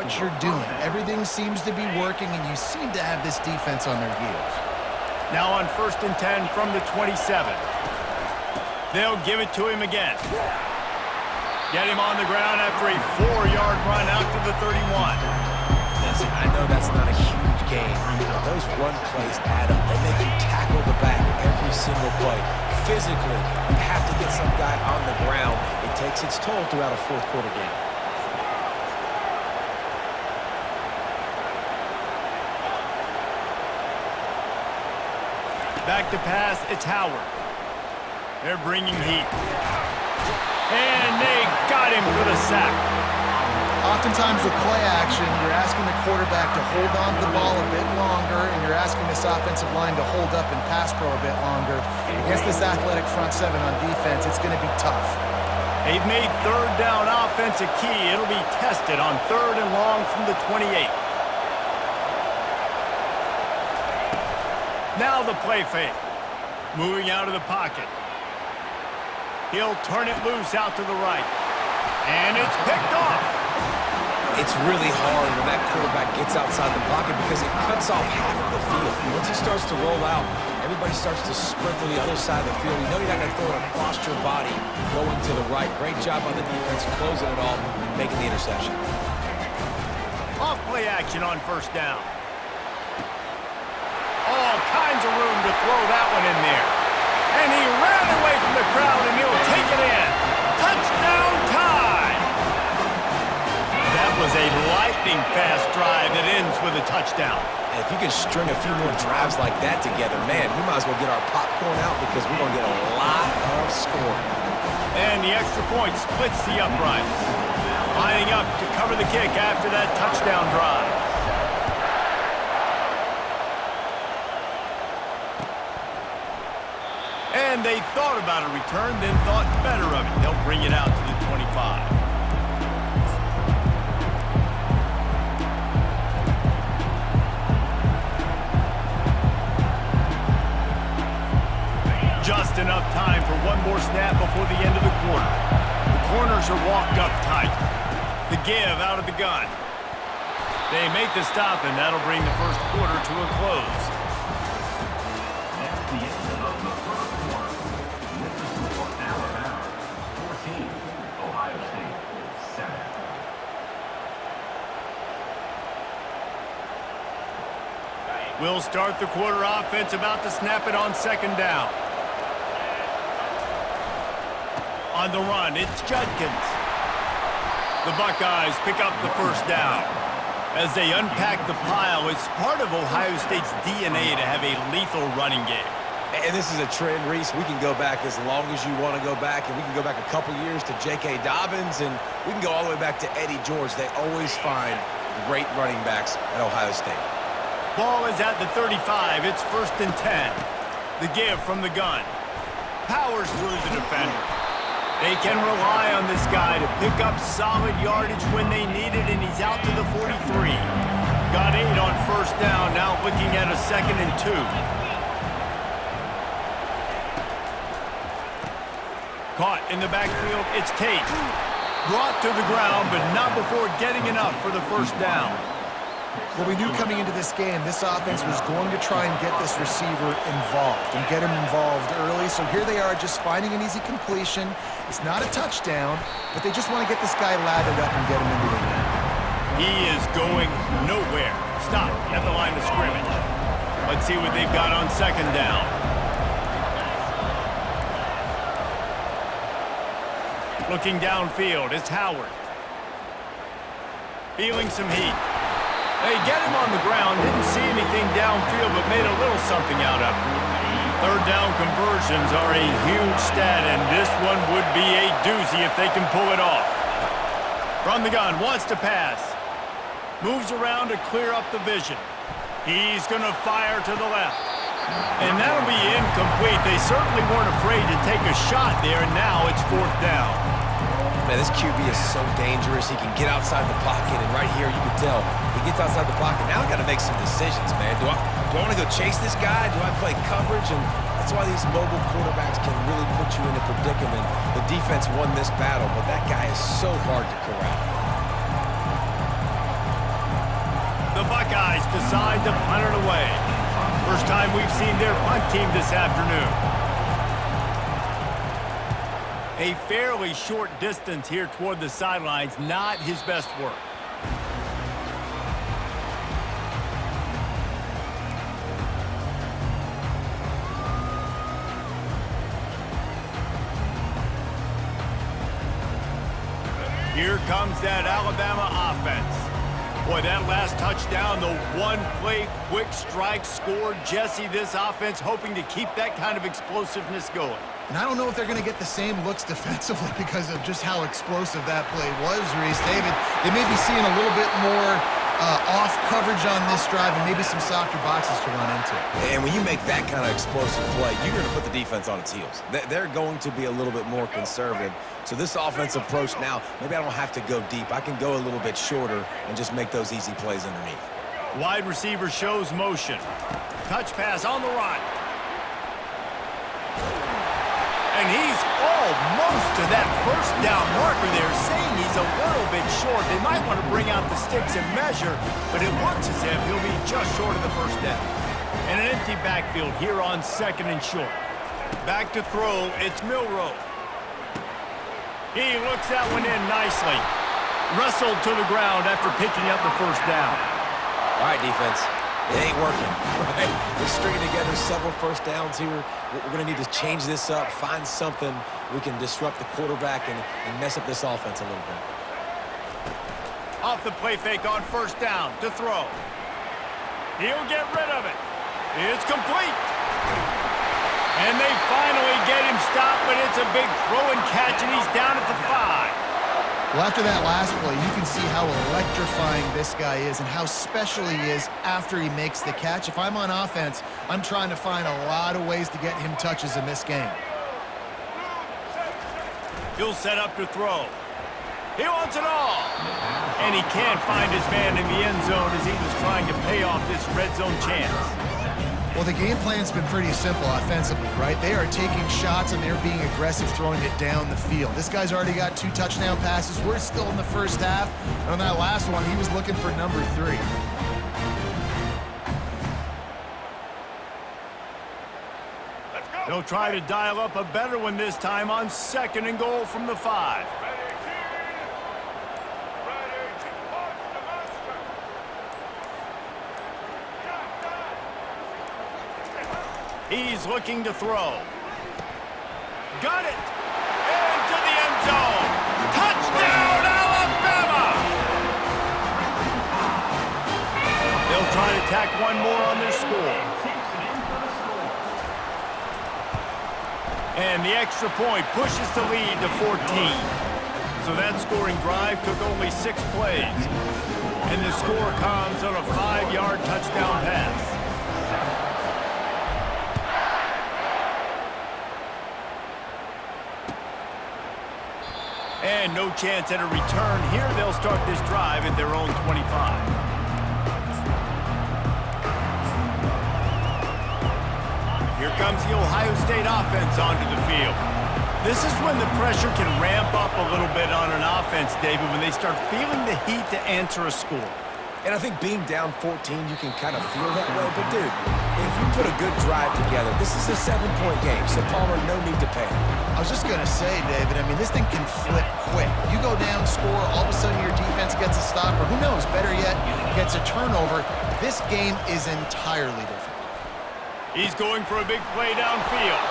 what you're doing. Everything seems to be working, and you seem to have this defense on their heels. Now on 1st and 10 from the 27. They'll give it to him again. Get him on the ground after a 4-yard run out to the 31. Listen, I know that's not a huge gain, but those run plays add up. They make you tackle the back every single play. Physically, you have to get some guy on the ground. It takes its toll throughout a fourth quarter game. Back to pass, it's Howard. They're bringing heat. And they got him for the sack. Oftentimes with play action, you're asking the quarterback to hold on to the ball a bit longer, and you're asking this offensive line to hold up and pass pro a bit longer. Against this athletic front seven on defense, it's going to be tough. They've made 3rd down offense a key. It'll be tested on 3rd and long from the 28. Now the play fake. Moving out of the pocket. He'll turn it loose out to the right. And it's picked off. It's really hard when that quarterback gets outside the pocket because it cuts off half of the field. Once he starts to roll out, everybody starts to sprint to the other side of the field. You know you're not going to throw it across your body going to the right. Great job on the defense closing it off and making the interception. Off play action on 1st down. All kinds of room to throw that one in there. And he ran away from the crowd, and he'll take it in. Touchdown tie! That was a lightning-fast drive that ends with a touchdown. And if you can string a few more drives like that together, man, we might as well get our popcorn out because we're going to get a lot of scoring. And the extra point splits the uprights. Lining up to cover the kick after that touchdown drive. And they thought about a return, then thought better of it. They'll bring it out to the 25. Just enough time for one more snap before the end of the quarter. The corners are walked up tight. The give out of the gun. They make the stop, and that'll bring the first quarter to a close. We'll start the quarter offense, about to snap it on 2nd down. On the run, it's Judkins. The Buckeyes pick up the 1st down. As they unpack the pile, it's part of Ohio State's DNA to have a lethal running game. And this is a trend, Reese. We can go back as long as you want to go back, and we can go back a couple years to J.K. Dobbins, and we can go all the way back to Eddie George. They always find great running backs at Ohio State. Ball is at the 35. It's 1st and 10. The give from the gun. Powers through the defender. They can rely on this guy to pick up solid yardage when they need it, and he's out to the 43. Got 8 on 1st down, now looking at a 2nd and 2. Caught in the backfield, it's Tate. Brought to the ground, but not before getting enough for the 1st down. Well, we knew coming into this game, this offense was going to try and get this receiver involved and get him involved early. So here they are just finding an easy completion. It's not a touchdown, but they just want to get this guy lathered up and get him into the game. He is going nowhere. Stop at the line of scrimmage. Let's see what they've got on 2nd down. Looking downfield, it's Howard. Feeling some heat. They get him on the ground, didn't see anything downfield, but made a little something out of it. 3rd down conversions are a huge stat, and this one would be a doozy if they can pull it off. From the gun, wants to pass. Moves around to clear up the vision. He's going to fire to the left. And that'll be incomplete. They certainly weren't afraid to take a shot there, and now it's 4th down. Man, this QB is so dangerous. He can get outside the pocket, and right here you can tell he gets outside the pocket. Now I got to make some decisions, man. Do I want to go chase this guy? Do I play coverage? And that's why these mobile quarterbacks can really put you in a predicament. The defense won this battle, but that guy is so hard to corral. The Buckeyes decide to punt it away. First time we've seen their punt team this afternoon. A fairly short distance here toward the sidelines, not his best work. Here comes that Alabama offense. Boy, that last touchdown, the one-play quick strike scored. Jesse, this offense hoping to keep that kind of explosiveness going. And I don't know if they're going to get the same looks defensively because of just how explosive that play was, Reese. David, they may be seeing a little bit more off coverage on this drive and maybe some softer boxes to run into. And when you make that kind of explosive play, you're going to put the defense on its heels. They're going to be a little bit more conservative. So this offensive approach now, maybe I don't have to go deep. I can go a little bit shorter and just make those easy plays underneath. Wide receiver shows motion. Touch pass on the run. And he's almost to that first down marker there, saying he's a little bit short. They might want to bring out the sticks and measure, but it looks as if he'll be just short of the first down. And an empty backfield here on 2nd and short. Back to throw, it's Milroe. He looks that one in nicely. Wrestled to the ground after picking up the first down. All right, defense. It ain't working. Right? We're stringing together several first downs here. We're going to need to change this up, find something we can disrupt the quarterback and mess up this offense a little bit. Off the play fake on first down to throw. He'll get rid of it. It's complete. And they finally get him stopped, but it's a big throw and catch, and he's down at the 5. Well, after that last play, you can see how electrifying this guy is and how special he is after he makes the catch. If I'm on offense, I'm trying to find a lot of ways to get him touches in this game. He'll set up to throw. He wants it all. And he can't find his man in the end zone as he was trying to pay off this red zone chance. Well, the game plan's been pretty simple offensively, right? They are taking shots and they're being aggressive, throwing it down the field. This guy's already got 2 touchdown passes. We're still in the first half. And on that last one, he was looking for number 3. They'll try to dial up a better one this time on 2nd and goal from the 5. He's looking to throw. Got it! Into the end zone! Touchdown, Alabama! They'll try to tack one more on their score. And the extra point pushes the lead to 14. So that scoring drive took only 6 plays. And the score comes on a 5-yard touchdown pass. And no chance at a return here. They'll start this drive at their own 25. Here comes the Ohio State offense onto the field. This is when the pressure can ramp up a little bit on an offense, David, when they start feeling the heat to answer a score. And I think being down 14, you can kind of feel that way. But, dude, if you put a good drive together, this is a 7-point game. So, Palmer, no need to panic. I was just going to say, David, I mean, this thing can flip quick. You go down, score, all of a sudden your defense gets a stop, or who knows, better yet, gets a turnover. This game is entirely different. He's going for a big play downfield.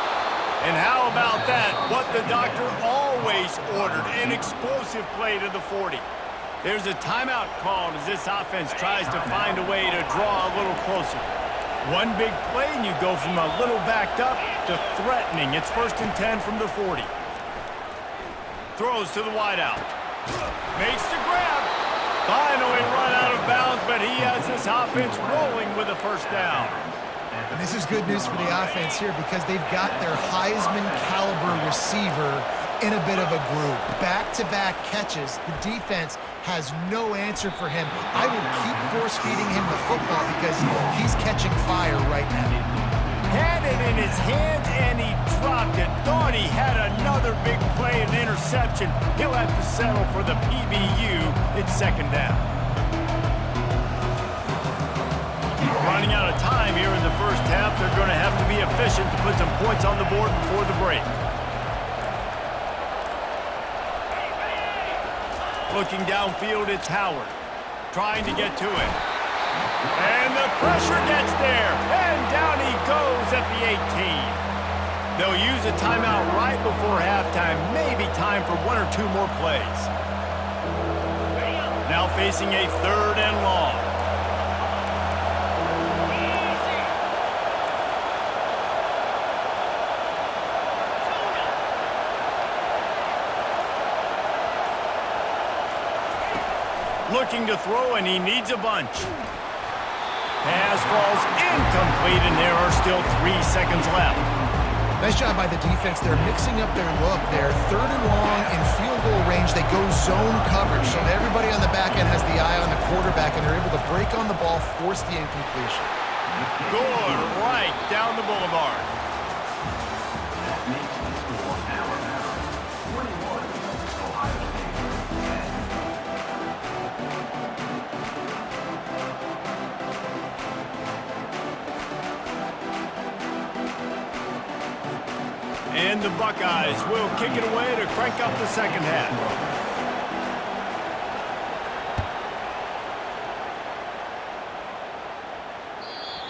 And how about that? What the doctor always ordered, an explosive play to the 40. There's a timeout called as this offense tries to find a way to draw a little closer. One big play and you go from a little backed up to threatening. It's 1st and 10 from the 40. Throws to the wideout. Makes the grab. Finally run out of bounds, but he has this offense rolling with a first down. And this is good news for the offense here because they've got their Heisman caliber receiver in a bit of a groove. Back-to-back catches. The defense has no answer for him. I will keep force-feeding him the football because he's catching fire right now. Had it in his hands and he dropped it. Thought he had another big play and interception. He'll have to settle for the PBU. It's 2nd down. running out of time here in the first half. They're going to have to be efficient to put some points on the board before the break. Looking downfield, it's Howard. Trying to get to it. And the pressure gets there. And down he goes at the 18. They'll use a timeout right before halftime. Maybe time for one or two more plays. Now facing a 3rd and long. Looking to throw, and he needs a bunch. Pass falls incomplete, and there are still 3 seconds left. Nice job by the defense. They're mixing up their look. They're 3rd and long in field goal range. They go zone coverage, so everybody on the back end has the eye on the quarterback, and they're able to break on the ball, force the incompletion. Good, right down the boulevard. And the Buckeyes will kick it away to crank up the second half.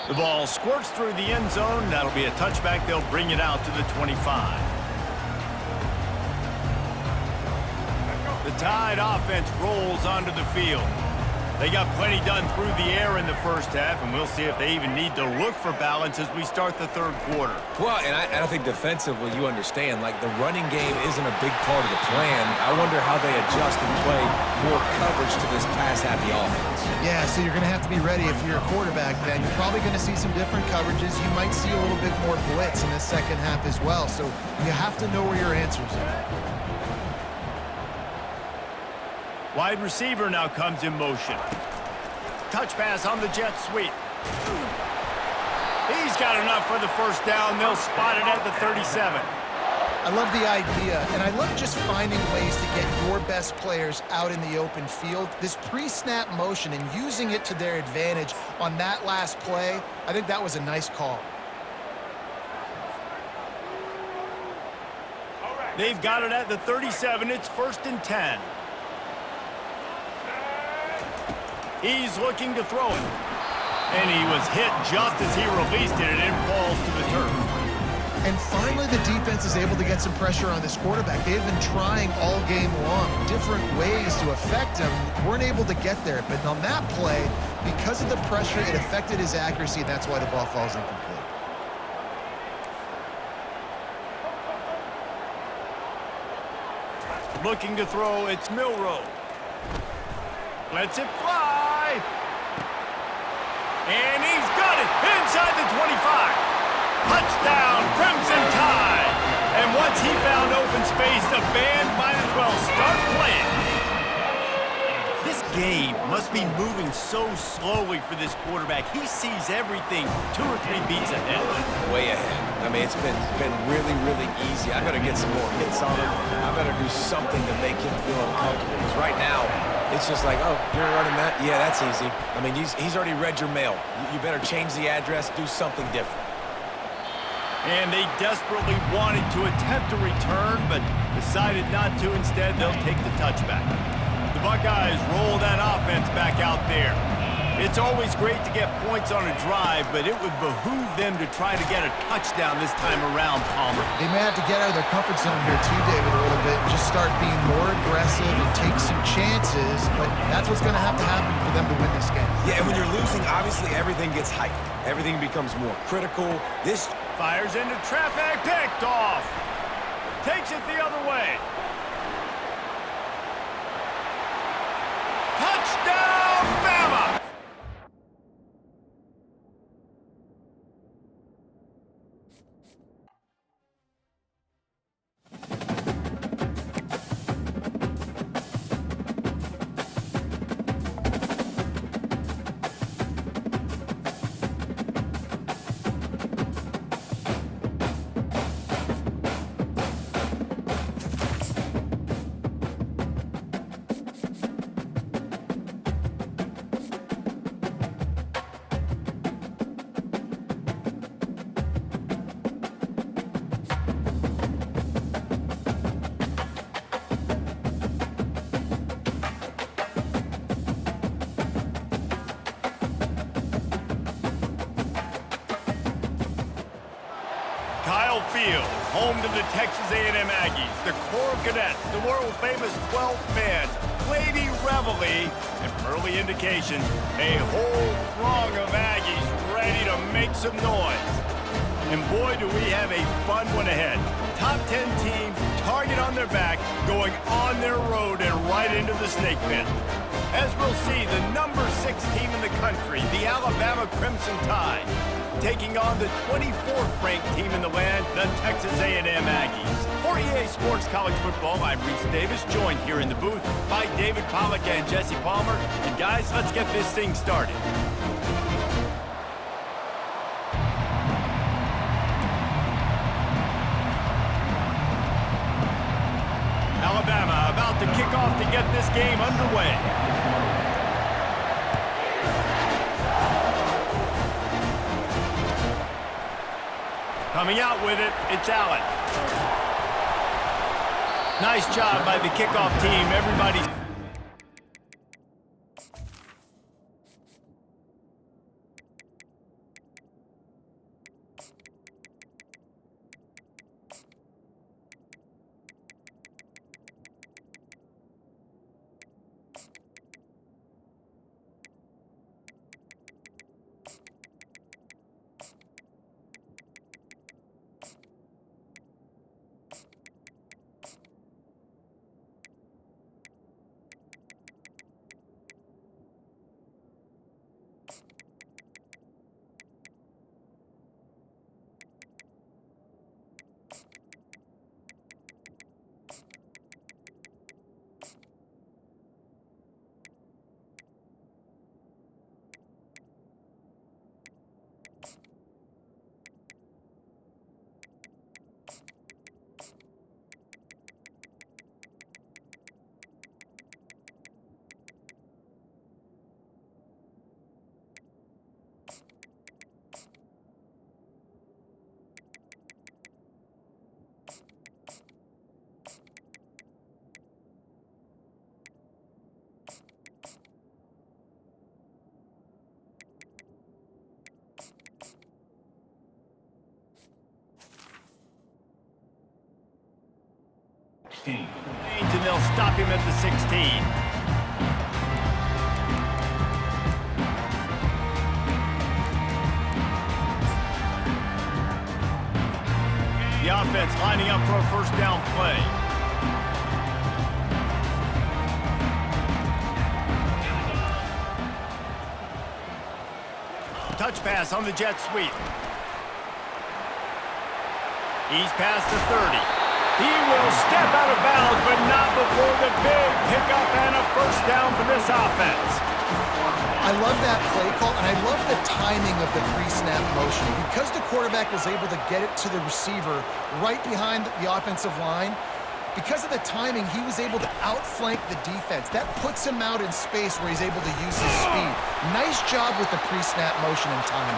The ball squirts through the end zone. That'll be a touchback. They'll bring it out to the 25. The Tide offense rolls onto the field. They got plenty done through the air in the first half, and we'll see if they even need to look for balance as we start the 3rd quarter. Well, and I think defensively, you understand, like the running game isn't a big part of the plan. I wonder how they adjust and play more coverage to this pass-happy offense. Yeah, so you're going to have to be ready if you're a quarterback then. You're probably going to see some different coverages. You might see a little bit more blitz in the second half as well, so you have to know where your answers are. Wide receiver now comes in motion. Touch pass on the jet sweep. He's got enough for the first down. They'll spot it at the 37. I love the idea, and I love just finding ways to get your best players out in the open field. This pre-snap motion and using it to their advantage on that last play, I think that was a nice call. They've got it at the 37. It's 1st and 10. He's looking to throw it. And he was hit just as he released it, and it falls to the turf. And finally, the defense is able to get some pressure on this quarterback. They've been trying all game long, different ways to affect him. Weren't able to get there. But on that play, because of the pressure, it affected his accuracy, and that's why the ball falls incomplete. Looking to throw, it's Milroe. Lets it fly. And he's got it inside the 25. Touchdown, Crimson Tide. And once he found open space, the band might as well start playing. This game must be moving so slowly for this quarterback. He sees everything 2 or 3 beats ahead. Way ahead. I mean, it's been really, really easy. I better get some more hits on him. I better do something to make him feel uncomfortable. Because right now, it's just like, oh, you're running that? Yeah, that's easy. I mean, he's already read your mail. You better change the address, do something different. And they desperately wanted to attempt a return, but decided not to. Instead, they'll take the touchback. The Buckeyes roll that offense back out there. It's always great to get points on a drive, but it would behoove them to try to get a touchdown this time around, Palmer. They may have to get out of their comfort zone here too, David, a little bit, and just start being more aggressive and take some chances, but that's what's going to have to happen for them to win this game. Yeah, and when you're losing, obviously everything gets heightened. Everything becomes more critical. This fires into traffic, picked off. Takes it the other way. Touchdown, Bama! Kyle Field, home to the Texas A&M Aggies, the Corps Cadets, the world-famous 12th band, Lady Reveille, and from early indications, a whole throng of Aggies ready to make some noise. And boy, do we have a fun one ahead. Top 10 team, target on their back, going on their road and right into the snake pit. As we'll see, the number 6 team in the country, the Alabama Crimson Tide, taking on the 24th ranked team in the land, the Texas A&M Aggies. For EA Sports College Football, I'm Reese Davis, joined here in the booth by David Pollack and Jesse Palmer. And guys, let's get this thing started. Alabama about to kick off to get this game underway. Coming out with it, it's Allen. Nice job by the kickoff team. Everybody. And they'll stop him at the 16. The offense lining up for a first down play. Touch pass on the jet sweep. He's past the 30. He will step out of bounds, but not before the big pickup and a first down for this offense. I love that play call, and I love the timing of the pre-snap motion. Because the quarterback was able to get it to the receiver right behind the offensive line, because of the timing, he was able to outflank the defense. That puts him out in space where he's able to use his speed. Nice job with the pre-snap motion and timing.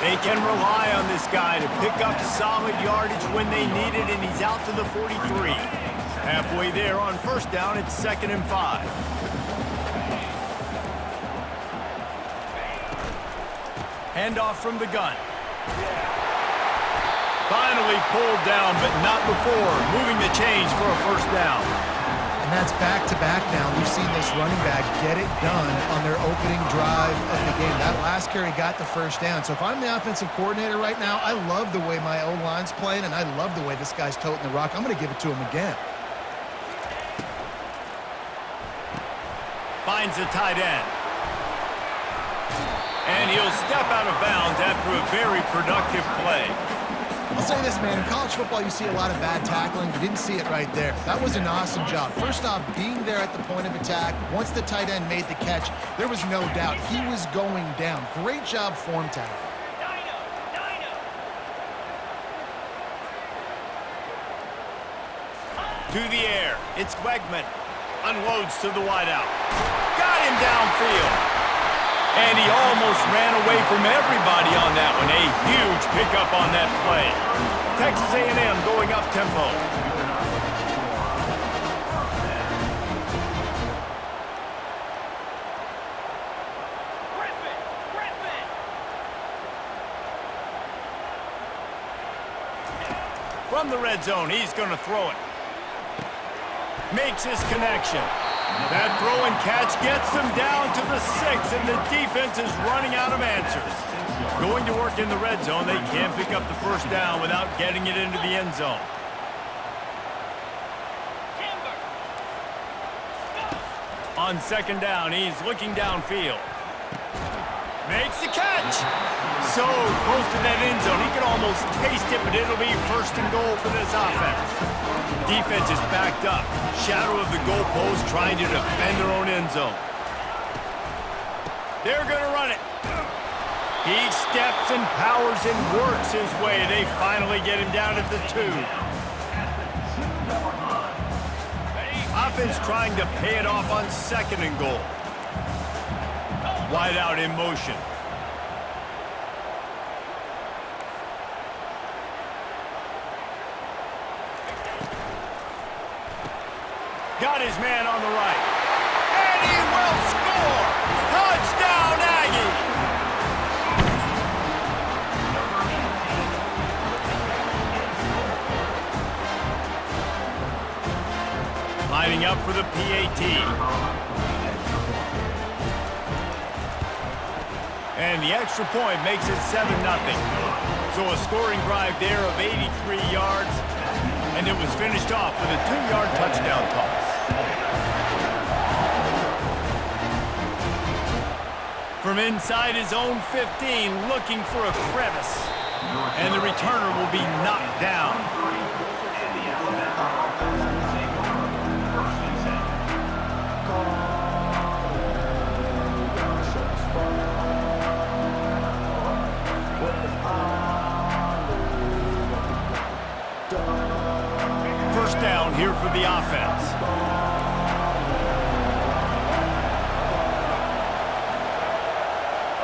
They can rely on this guy to pick up solid yardage when they need it, and he's out to the 43. Halfway there on first down, it's 2nd and 5. Handoff from the gun. Finally pulled down, but not before moving the chains for a first down. And that's back-to-back now. We've seen this running back get it done on their opening drive of the game. That last carry got the first down. So if I'm the offensive coordinator right now, I love the way my O-line's playing, and I love the way this guy's toting the rock. I'm going to give it to him again. Finds a tight end. And he'll step out of bounds after a very productive play. I'll say this, man. In college football, you see a lot of bad tackling. You didn't see it right there. That was an awesome job. First off, being there at the point of attack. Once the tight end made the catch, there was no doubt he was going down. Great job form tackle. To the air. It's Wegman. Unloads to the wideout. Got him downfield. And he almost ran away from everybody on that one. A huge pickup on that play. Texas A&M going up tempo. From the red zone, he's going to throw it. Makes his connection. That throw and catch gets them down to the 6, and the defense is running out of answers. Going to work in the red zone, they can't pick up the first down without getting it into the end zone. On second down, he's looking downfield. Makes the catch. So close to that end zone, he can almost taste it, but it'll be first and goal for this offense. Defense is backed up. Shadow of the goalpost trying to defend their own end zone. They're going to run it. He steps and powers and works his way. They finally get him down at the 2. Offense trying to pay it off on second and goal. Wide out in motion. Got his man on the right. And he will score! Touchdown, Aggie! Lining up for the PAT. And the extra point makes it 7-0. So a scoring drive there of 83 yards. And it was finished off with a 2-yard touchdown toss. From inside his own 15, looking for a crevice. And the returner will be knocked down. First down here for the offense.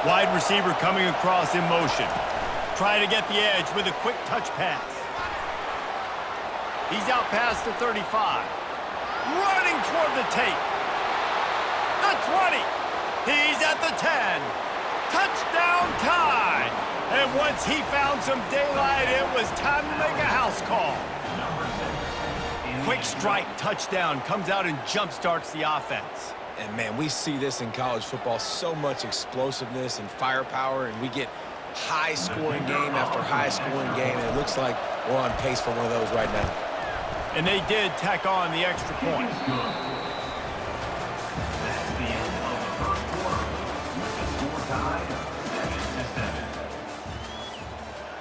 Wide receiver coming across in motion. Trying to get the edge with a quick touch pass. He's out past the 35. Running toward the tape. The 20. He's at the 10. Touchdown tie. And once he found some daylight, it was time to make a house call. Quick strike touchdown comes out and jump-starts the offense. And, man, we see this in college football, so much explosiveness and firepower, and we get high-scoring game after high-scoring game, and it looks like we're on pace for one of those right now. And they did tack on the extra point.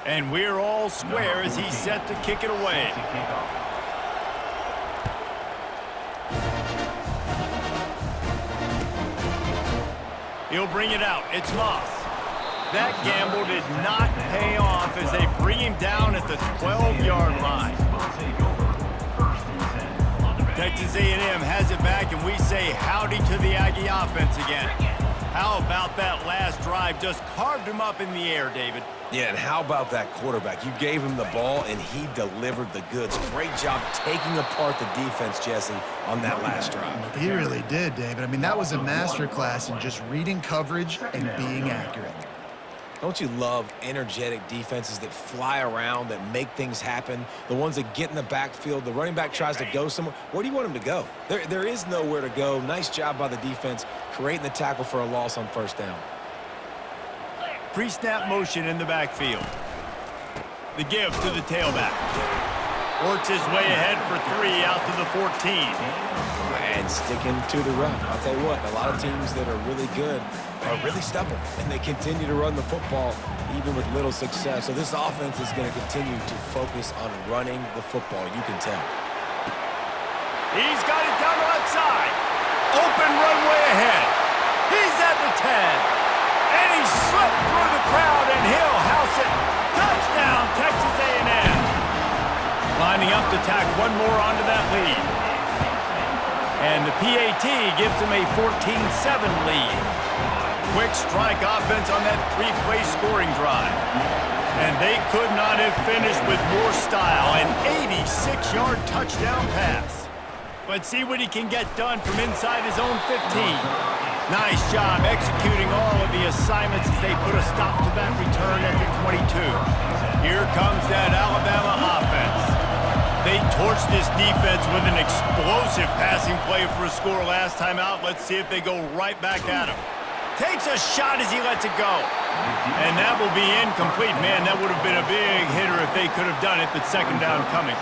And we're all square as he's set to kick it away. He'll bring it out. It's Moss. That gamble did not pay off as they bring him down at the 12-yard line. Texas A&M has it back, and we say howdy to the Aggie offense again. How about that last drive? Just carved him up in the air, David. Yeah, and how about that quarterback? You gave him the ball, and he delivered the goods. Great job taking apart the defense, Jesse, on that last drive. He really did, David. I mean, that was a masterclass in just reading coverage and being accurate. Don't you love energetic defenses that fly around, that make things happen? The ones that get in the backfield, the running back tries to go somewhere. Where do you want him to go? There is nowhere to go. Nice job by the defense, creating the tackle for a loss on first down. Pre-snap motion in the backfield. The give to the tailback. Works his way ahead for 3 out to the 14. And sticking to the run. I'll tell you what, a lot of teams that are really good are really stubborn, and they continue to run the football even with little success. So this offense is going to continue to focus on running the football, you can tell. He's got it down the left side. Open runway ahead. He's at the 10. And he slipped through the crowd, and he'll house it. Touchdown, Texas A&M. Lining up to tack one more onto that lead. And the PAT gives them a 14-7 lead. Quick strike offense on that 3-play scoring drive. And they could not have finished with more style. An 86-yard touchdown pass. But see what he can get done from inside his own 15. Nice job executing all of the assignments as they put a stop to that return at the 22. Here comes that Alabama offense. They torched this defense with an explosive passing play for a score last time out. Let's see if they go right back at him. Takes a shot as he lets it go. And that will be incomplete. Man, that would have been a big hitter if they could have done it, but second down coming.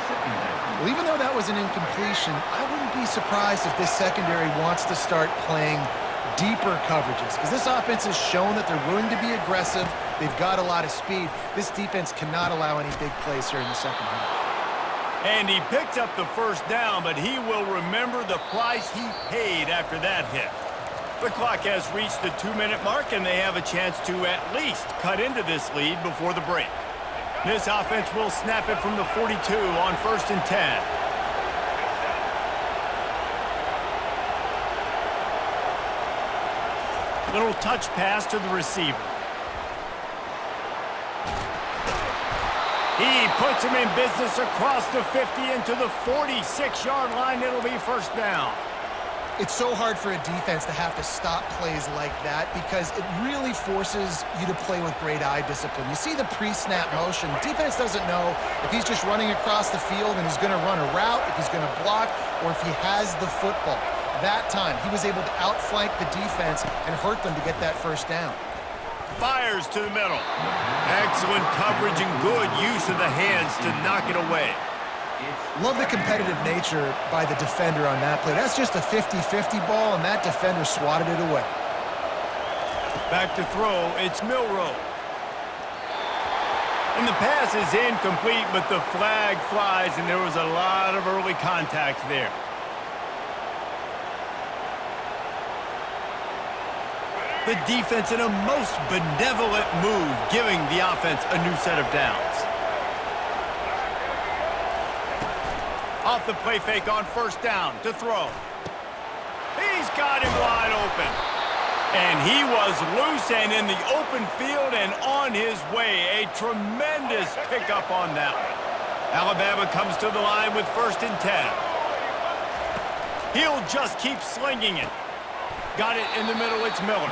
Well, even though that was an incompletion, I wouldn't be surprised if this secondary wants to start playing deeper coverages, because this offense has shown that they're willing to be aggressive. They've got a lot of speed. This defense cannot allow any big plays here in the second half. And he picked up the first down, but he will remember the price he paid after that hit. The clock has reached the 2-minute mark, and they have a chance to at least cut into this lead before the break. This offense will snap it from the 42 on 1st and 10. Little touch pass to the receiver. He puts him in business across the 50 into the 46-yard line. It'll be first down. It's so hard for a defense to have to stop plays like that because it really forces you to play with great eye discipline. You see the pre-snap motion. Defense doesn't know if he's just running across the field and he's going to run a route, if he's going to block, or if he has the football. That time, he was able to outflank the defense and hurt them to get that first down. Fires to the middle. Excellent coverage and good use of the hands to knock it away. Love the competitive nature by the defender on that play. That's just a 50-50 ball, and that defender swatted it away. Back to throw, it's Milroe. And the pass is incomplete, but the flag flies, and there was a lot of early contact there. The defense in a most benevolent move, giving the offense a new set of downs. Off the play fake on first down to throw. He's got him wide open. And he was loose and in the open field and on his way. A tremendous pickup on that one. Alabama comes to the line with 1st and 10. He'll just keep slinging it. Got it in the middle, it's Miller.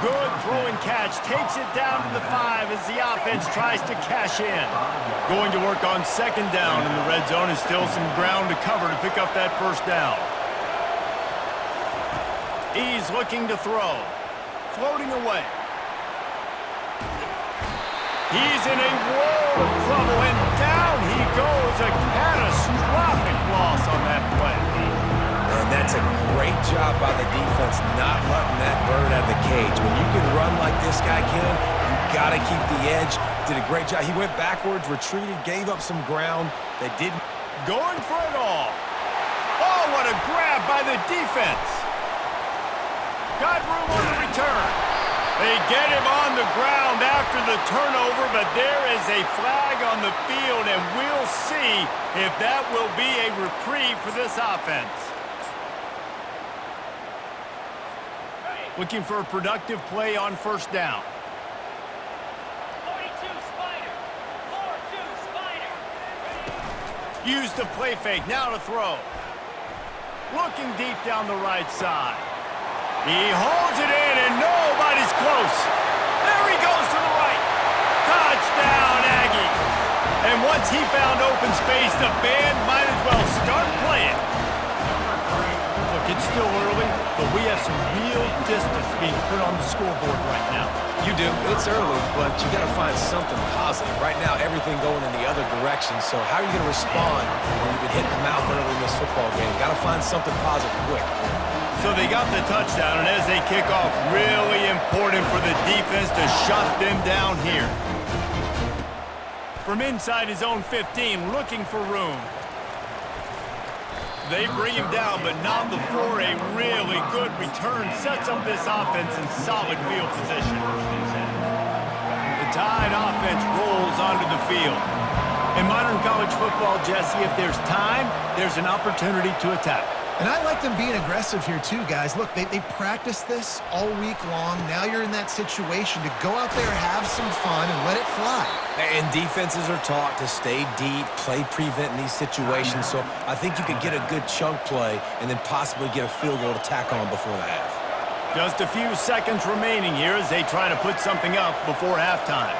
Good throw and catch, takes it down to the 5 as the offense tries to cash in. Going to work on second down in the red zone, and still some ground to cover to pick up that first down. He's looking to throw. Floating away. He's in a world of trouble, and down he goes. A catastrophic loss on that play. And that's a great job by the defense not letting that bird out of the cage. When you can run like this guy can, you got to keep the edge. Did a great job. He went backwards, retreated, gave up some ground. They didn't. Going for it all. Oh, what a grab by the defense. Got room on the return. They get him on the ground after the turnover, but there is a flag on the field, and we'll see if that will be a reprieve for this offense. Looking for a productive play on first down. 42 Spider. 4-2 Spider. Use the play fake, now to throw. Looking deep down the right side. He holds it in, and nobody's close. There he goes to the right. Touchdown, Aggies. And once he found open space, the band might as well start playing. Look, it's still early, but we have some real distance being put on the scoreboard right now. You do. It's early, but you got to find something positive. Right now, everything going in the other direction. So how are you going to respond when you've been hit in the mouth early in this football game? Got to find something positive quick. So they got the touchdown, and as they kick off, really important for the defense to shut them down here. From inside his own 15, looking for room. They bring him down, but not before a really good return sets up this offense in solid field position. The Tide offense rolls onto the field. In modern college football, Jesse, if there's time, there's an opportunity to attack. And I like them being aggressive here too, guys. Look, they practiced this all week long. Now you're in that situation to go out there, have some fun, and let it fly. And defenses are taught to stay deep, play prevent in these situations. So I think you could get a good chunk play and then possibly get a field goal to tack on before the half. Just a few seconds remaining here as they try to put something up before halftime.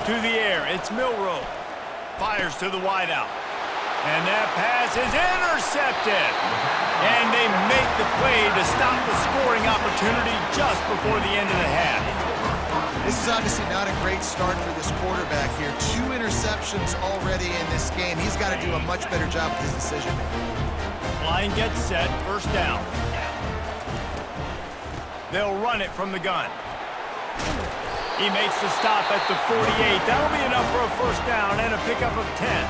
To the air, it's Milroe. Fires to the wideout. And that pass is intercepted. And they make the play to stop the scoring opportunity just before the end of the half. This is obviously not a great start for this quarterback here. 2 interceptions already in this game. He's got to do a much better job with his decision-making. Line gets set, first down. They'll run it from the gun. He makes the stop at the 48. That'll be enough for a first down and a pickup of 10.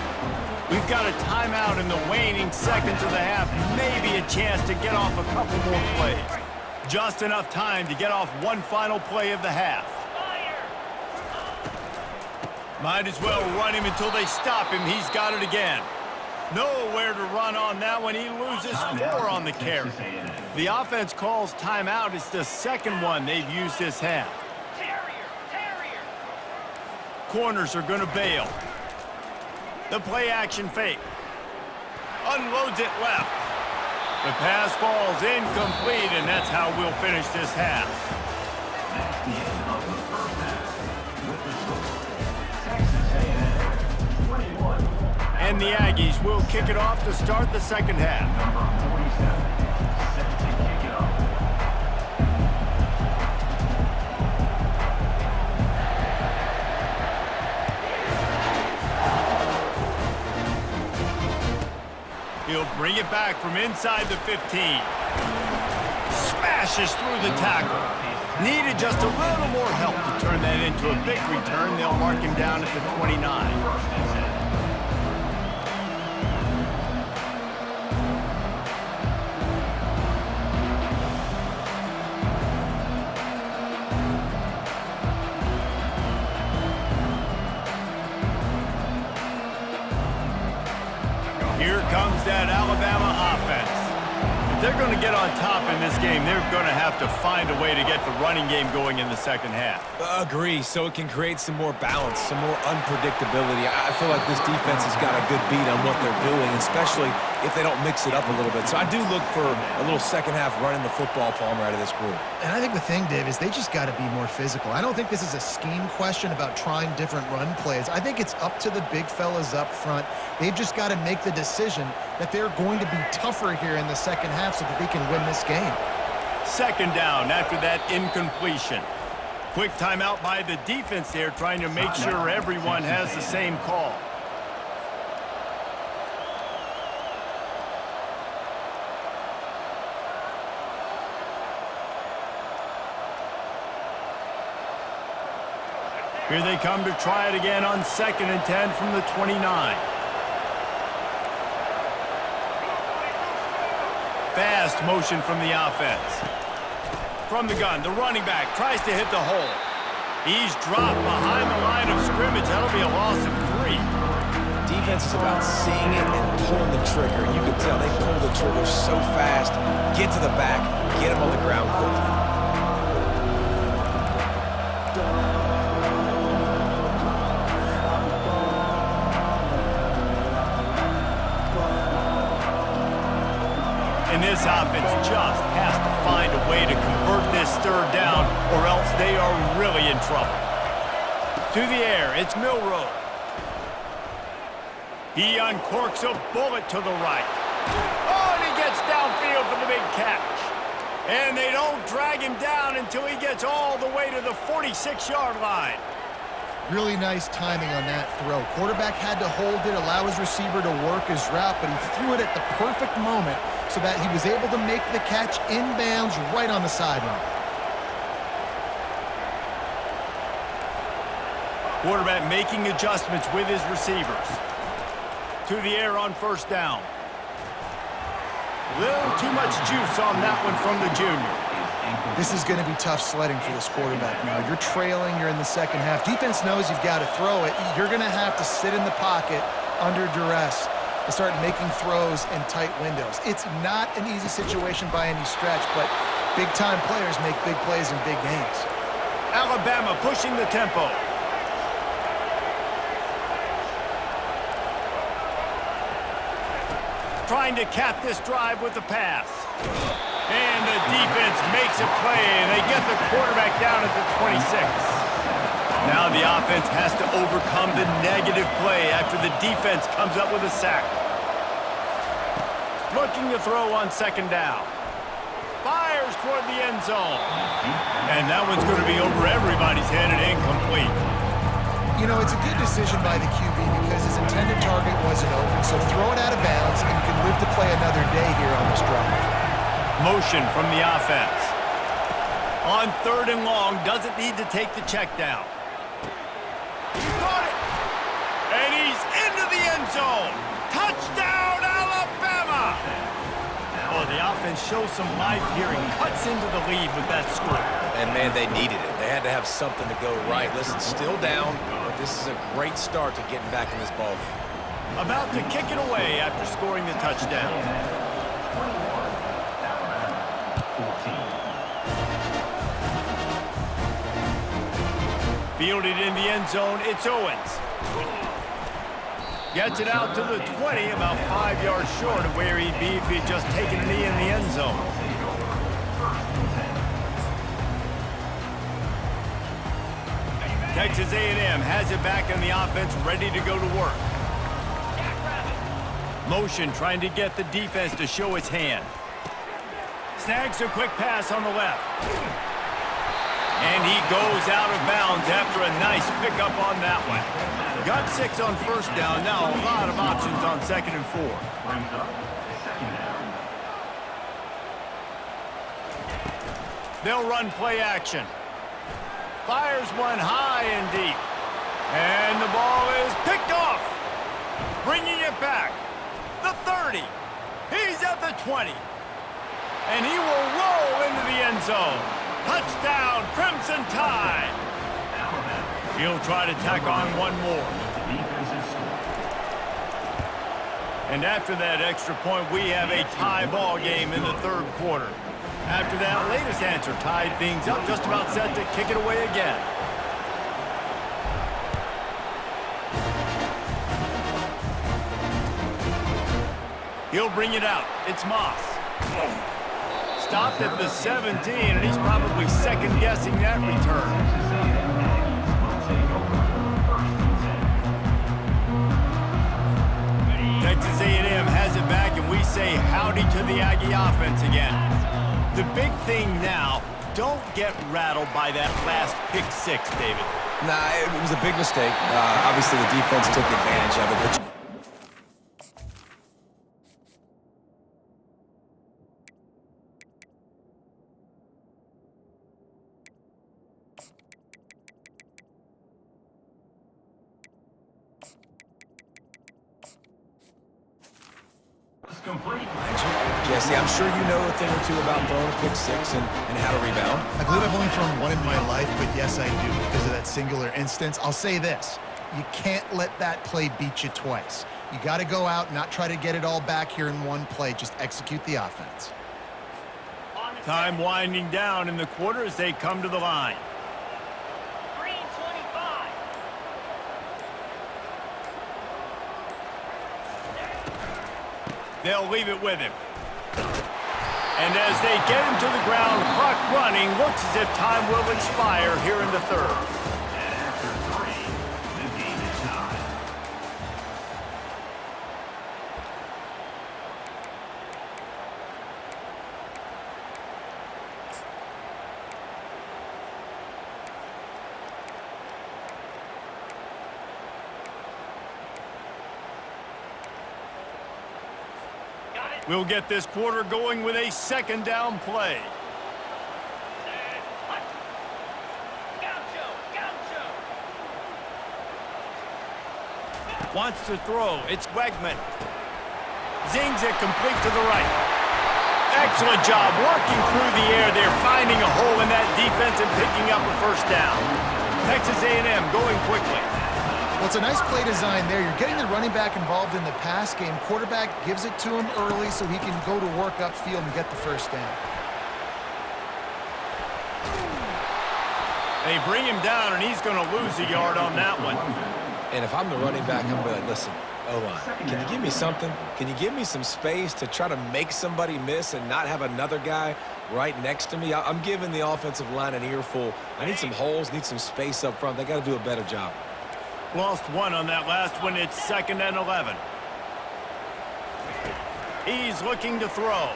We've got a timeout in the waning seconds of the half. Maybe a chance to get off a couple more plays. Just enough time to get off one final play of the half. Might as well run him until they stop him. He's got it again. Nowhere to run on that one. He loses 4 on the carry. The offense calls timeout. It's the second one they've used this half. Corners are going to bail. The play action fake. Unloads it left. The pass falls incomplete, and that's how we'll finish this half. And the Aggies will kick it off to start the second half. He'll bring it back from inside the 15. Smashes through the tackle. Needed just a little more help to turn that into a big return. They'll mark him down at the 29. Here comes that Alabama offense. If they're going to get on top in this game, they're going to have to find a way to get the running game going in the second half. Agree, so it can create some more balance, some more unpredictability. I feel like this defense has got a good beat on what they're doing, especially if they don't mix it up a little bit. So I do look for a little second half running the football, Palmer, out of this group. And I think the thing, Dave, is they just got to be more physical. I don't think this is a scheme question about trying different run plays. I think it's up to the big fellas up front. They've just got to make the decision that they're going to be tougher here in the second half so that they can win this game. Second down after that incompletion. Quick timeout by the defense there, trying to make sure everyone has the same call. Here they come to try it again on 2nd and 10 from the 29. Fast motion from the offense. From the gun, the running back tries to hit the hole. He's dropped behind the line of scrimmage. That'll be a loss of 3. Defense is about seeing it and pulling the trigger. You can tell they pull the trigger so fast, get to the back, get him on the ground quickly. And this offense just has to find a way to convert this third down, or else they are really in trouble. To the air, it's Milroe. He uncorks a bullet to the right. Oh, and he gets downfield for the big catch. And they don't drag him down until he gets all the way to the 46-yard line. Really nice timing on that throw. Quarterback had to hold it, allow his receiver to work his route, but he threw it at the perfect moment so that he was able to make the catch inbounds right on the sideline. Quarterback making adjustments with his receivers. To the air on first down. Little too much juice on that one from the junior. This is going to be tough sledding for this quarterback now. You're trailing, you're in the second half. Defense knows you've got to throw it. You're going to have to sit in the pocket under duress and start making throws in tight windows. It's not an easy situation by any stretch, but big-time players make big plays in big games. Alabama pushing the tempo. Trying to cap this drive with the pass. And the defense makes a play, and they get the quarterback down at the 26. Now the offense has to overcome the negative play after the defense comes up with a sack. Looking to throw on second down. Fires toward the end zone. And that one's going to be over everybody's head and incomplete. You know, it's a good decision by the QB because his intended target wasn't open, so throw it out of bounds, and you can live to play another day here on this drive. Motion from the offense. On 3rd and long, doesn't need to take the check down. Got it! And he's into the end zone! Touchdown, Alabama! Oh, the offense shows some life here and cuts into the lead with that score. And, man, they needed it. They had to have something to go right. Listen, still down, but this is a great start to getting back in this ballgame. About to kick it away after scoring the touchdown. Fielded in the end zone, it's Owens. Gets it out to the 20, about 5 yards short of where he'd be if he'd just taken a knee in the end zone. Texas A&M has it back in the offense, ready to go to work. Motion trying to get the defense to show its hand. Snags a quick pass on the left. And he goes out of bounds after a nice pickup on that one. Got 6 on first down. Now a lot of options on 2nd and 4. They'll run play action. Fires one high and deep. And the ball is picked off. Bringing it back. The 30. He's at the 20. And he will roll into the end zone. Touchdown, Crimson Tide. He'll try to tack on one more. And after that extra point, we have a tie ball game in the 3rd quarter. After that latest answer tied things up, just about set to kick it away again. He'll bring it out. It's Moss. Stopped at the 17, and he's probably second-guessing that return. Texas A&M has it back, and we say howdy to the Aggie offense again. The big thing now, don't get rattled by that last pick 6, David. Nah, it was a big mistake. Obviously, the defense took advantage of it, but Jesse, I'm sure you know a thing or two about throwing a pick 6 and how to rebound. I believe I've only thrown one in my life, but yes, I do because of that singular instance. I'll say this. You can't let that play beat you twice. You got to go out and not try to get it all back here in one play. Just execute the offense. Time winding down in the quarter as they come to the line. Green 25. They'll leave it with him. And as they get him to the ground, clock running, looks as if time will expire here in the 3rd. We'll get this quarter going with a 2nd down play. Wants to throw. It's Wegman. Zings it complete to the right. Excellent job working through the air there, finding a hole in that defense and picking up a first down. Texas A&M going quickly. Well, it's a nice play design there. You're getting the running back involved in the pass game. Quarterback gives it to him early so he can go to work upfield and get the first down. They bring him down, and he's going to lose a yard on that one. And if I'm the running back, I'm going to listen. O-line, can you give me something? Can you give me some space to try to make somebody miss and not have another guy right next to me? I'm giving the offensive line an earful. I need some holes, need some space up front. They got to do a better job. Lost one on that last one. It's 2nd and 11. He's looking to throw.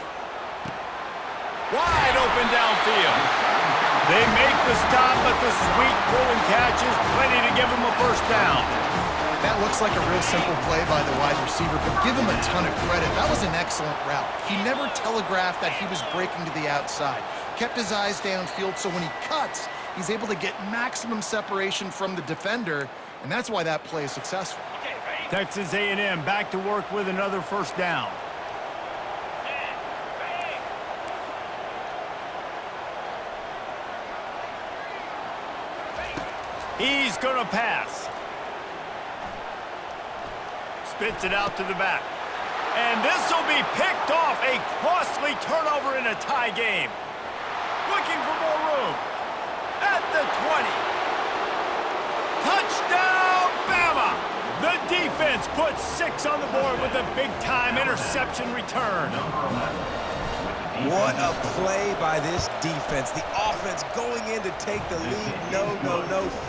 Wide open downfield. They make the stop, but the sweet throw and catch is plenty to give him a first down. That looks like a real simple play by the wide receiver, but give him a ton of credit. That was an excellent route. He never telegraphed that he was breaking to the outside. Kept his eyes downfield, so when he cuts, he's able to get maximum separation from the defender, and that's why that play is successful. Texas A&M back to work with another first down. He's going to pass. Spits it out to the back. And this will be picked off. A costly turnover in a tie game. Looking for more room. At the 20. Touchdown, Bama! The defense puts 6 on the board with a big-time interception return. What a play by this defense. The offense going in to take the lead. No.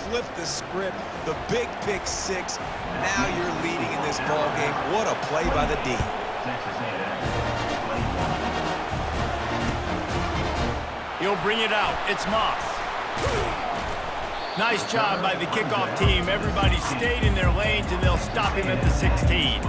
Flip the script. The big pick 6. Now you're leading in this ball game. What a play by the D. He'll bring it out. It's Moss. Nice job by the kickoff team. Everybody stayed in their lanes, and they'll stop him at the 16.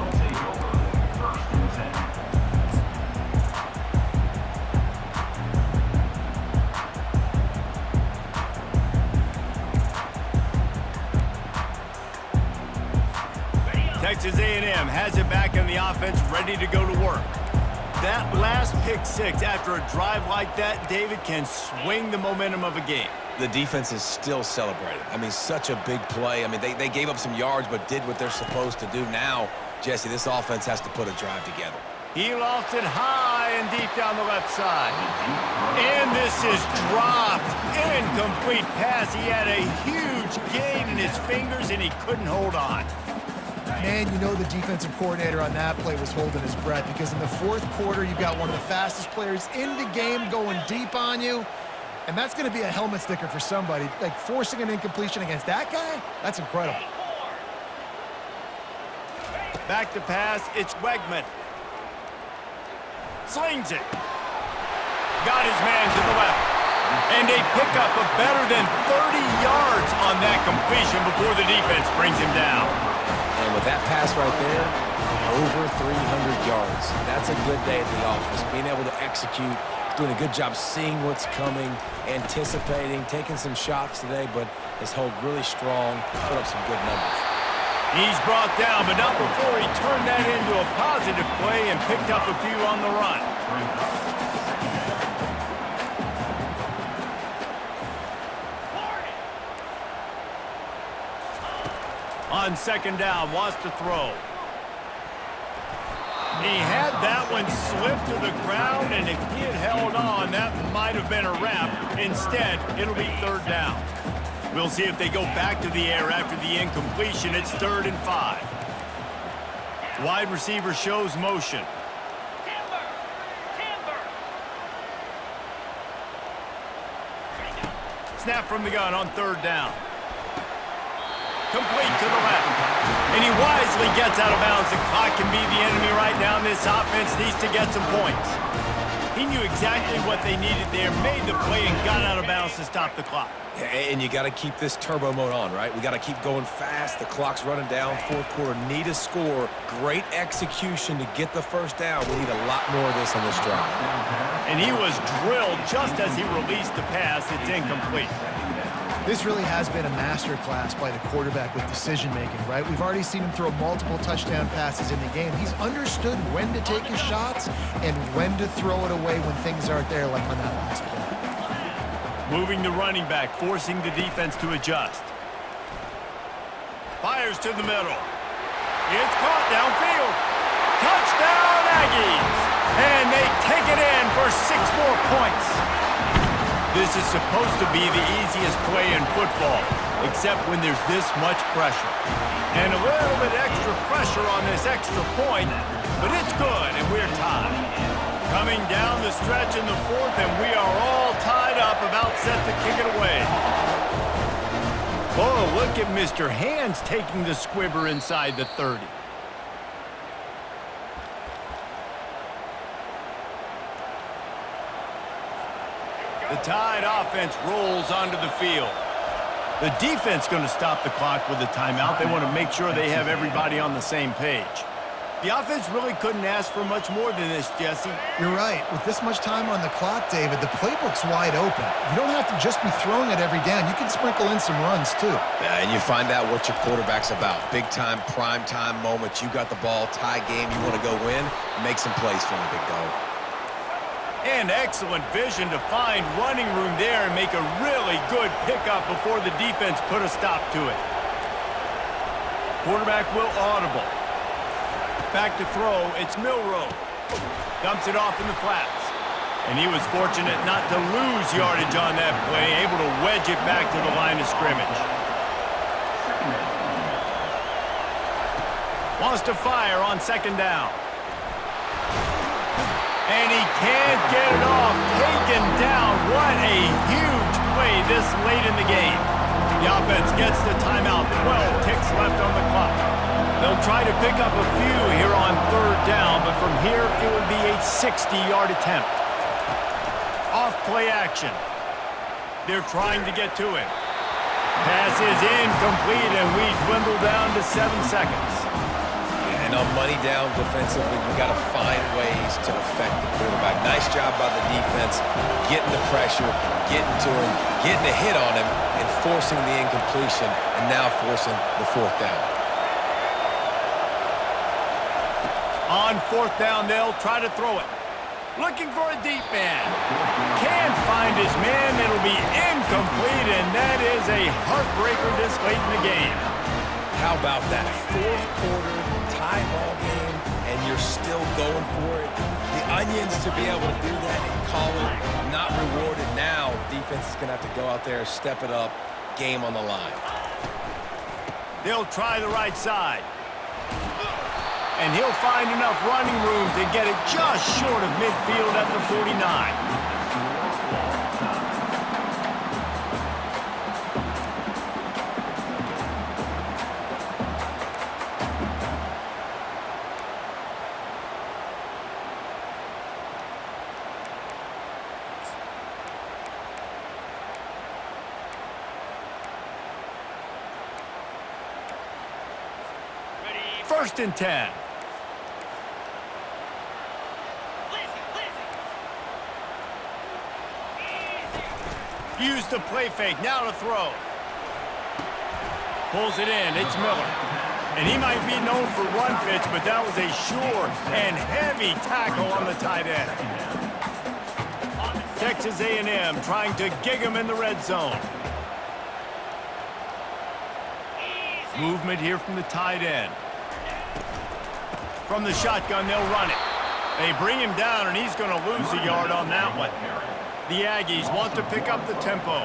Texas A&M has it back on the offense, ready to go to work. That last pick 6 after a drive like that, David, can swing the momentum of a game. The defense is still celebrating. I mean, such a big play. I mean, they gave up some yards but did what they're supposed to do. Now, Jesse, this offense has to put a drive together. He lofts it high and deep down the left side. And this is dropped. Incomplete pass. He had a huge gain in his fingers, and he couldn't hold on. Man, you know the defensive coordinator on that play was holding his breath, because in the fourth quarter, you've got one of the fastest players in the game going deep on you, and that's going to be a helmet sticker for somebody. Like, forcing an incompletion against that guy, that's incredible. Back to pass, it's Wegman. Slings it. Got his man to the left. And a pickup of better than 30 yards on that completion before the defense brings him down. And with that pass right there, over 300 yards. That's a good day at the office. Being able to execute, doing a good job seeing what's coming, anticipating, taking some shots today, but has held really strong, put up some good numbers. He's brought down, but not before he turned that into a positive play and picked up a few on the run. On second down, wants to throw. He had that one slip to the ground, and if he had held on, that might have been a wrap. Instead, it'll be third down. We'll see if they go back to the air after the incompletion. It's 3rd and 5. Wide receiver shows motion. Snap from the gun on 3rd down. Complete to the left. And he wisely gets out of bounds. The clock can be the enemy right now. This offense needs to get some points. He knew exactly what they needed there, made the play, and got out of bounds to stop the clock. And you got to keep this turbo mode on, right? We got to keep going fast. The clock's running down. Fourth quarter, need a score. Great execution to get the first down. We need a lot more of this on this drive. And he was drilled just as he released the pass. It's incomplete. This really has been a masterclass by the quarterback with decision-making, right? We've already seen him throw multiple touchdown passes in the game. He's understood when to take his shots and when to throw it away when things aren't there, like on that last play. Moving the running back, forcing the defense to adjust. Fires to the middle. It's caught downfield. Touchdown, Aggies! And they take it in for 6 more points. This is supposed to be the easiest play in football, except when there's this much pressure. And a little bit extra pressure on this extra point, but it's good, and we're tied. Coming down the stretch in the fourth, and we are all tied up, about set to kick it away. Oh, look at Mr. Hands taking the squibber inside the 30. The Tide offense rolls onto the field. The defense going to stop the clock with a timeout. They want to make sure they have everybody on the same page. The offense really couldn't ask for much more than this, Jesse. You're right. With this much time on the clock, David, the playbook's wide open. You don't have to just be throwing it every down. You can sprinkle in some runs, too. Yeah, and you find out what your quarterback's about. Big-time, prime-time moments. You got the ball, tie game, you want to go win, make some plays for me, big dog. And excellent vision to find running room there and make a really good pickup before the defense put a stop to it. Quarterback will audible. Back to throw, it's Milroe. Dumps it off in the flats. And he was fortunate not to lose yardage on that play, able to wedge it back to the line of scrimmage. Wants to fire on second down. And he can't get it off. Taken down. What a huge play this late in the game. The offense gets the timeout. 12 ticks left on the clock. They'll try to pick up a few here on third down, but from here it would be a 60-yard attempt. Off play action. They're trying to get to it. Pass is incomplete, and we dwindle down to 7 seconds. And on money down defensively, you got to find ways to affect the quarterback. Nice job by the defense, getting the pressure, getting to him, getting a hit on him, and forcing the incompletion, and now forcing the fourth down. On fourth down, they'll try to throw it. Looking for a deep man. Can't find his man. It'll be incomplete, and that is a heartbreaker this late in the game. How about that? Fourth quarter, tie ball game, and you're still going for it. The Onions to be able to do that and call it not rewarded now. Defense is going to have to go out there, step it up, game on the line. They'll try the right side. And he'll find enough running room to get it just short of midfield at the 49. First and 10. Use the play fake, now to throw. Pulls it in, it's Miller. And he might be known for run fits, but that was a sure and heavy tackle on the tight end. Texas A&M trying to gig him in the red zone. Movement here from the tight end. From the shotgun, they'll run it. They bring him down, and he's going to lose a yard on that one. The Aggies want to pick up the tempo.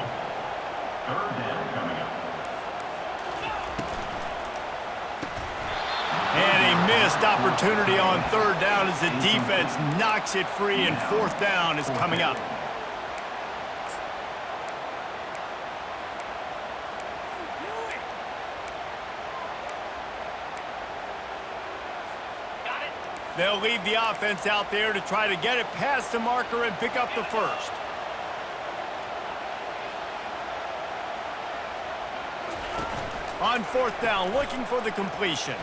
And a missed opportunity on third down as the defense knocks it free, and fourth down is coming up. They'll leave the offense out there to try to get it past the marker and pick up the first. On fourth down, looking for the completion.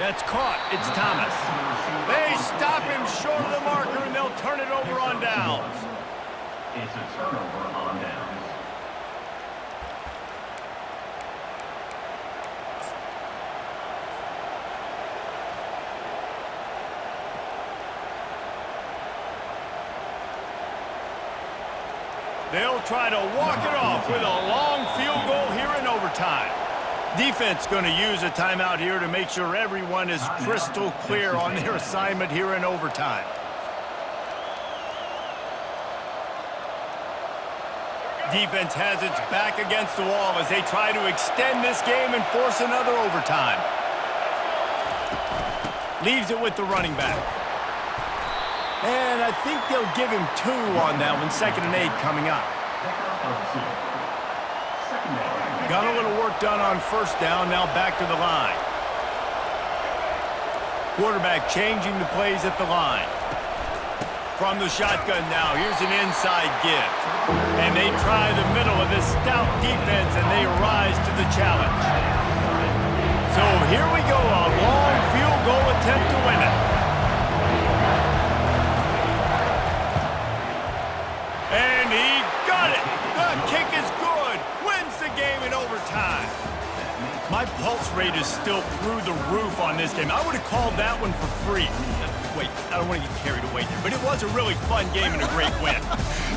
That's caught. It's Thomas. They stop him short of the marker, and they'll turn it over on downs. It's a turnover on downs. They'll try to walk it off with a long field goal here in overtime. Defense going to use a timeout here to make sure everyone is crystal clear on their assignment here in overtime. Defense has its back against the wall as they try to extend this game and force another overtime. Leaves it with the running back. And I think they'll give him 2 on that one. 2nd and 8 coming up. Got a little work done on 1st down. Now back to the line. Quarterback changing the plays at the line. From the shotgun now, here's an inside give. And they try the middle of this stout defense, and they rise to the challenge. So here we go, a long field goal attempt to win it. And he got it. The kick is good. Wins the game in overtime. My pulse rate is still through the roof on this game. I would have called that one for free. Wait, I don't want to get carried away here, but it was a really fun game and a great win.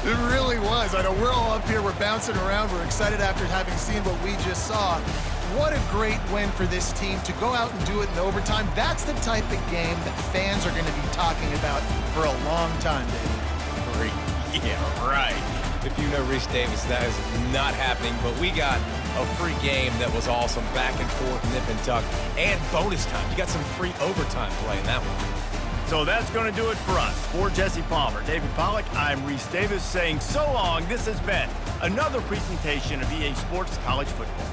It really was. I know we're all up here, we're bouncing around, we're excited after having seen what we just saw. What a great win for this team to go out and do it in overtime. That's the type of game that fans are going to be talking about for a long time, David. Free. Yeah, right. If you know Reese Davis, that is not happening, but we got a free game that was awesome, back and forth, nip and tuck, and bonus time. You got some free overtime play in that one. So that's going to do it for us. For Jesse Palmer, David Pollack, I'm Reese Davis saying so long. This has been another presentation of EA Sports College Football.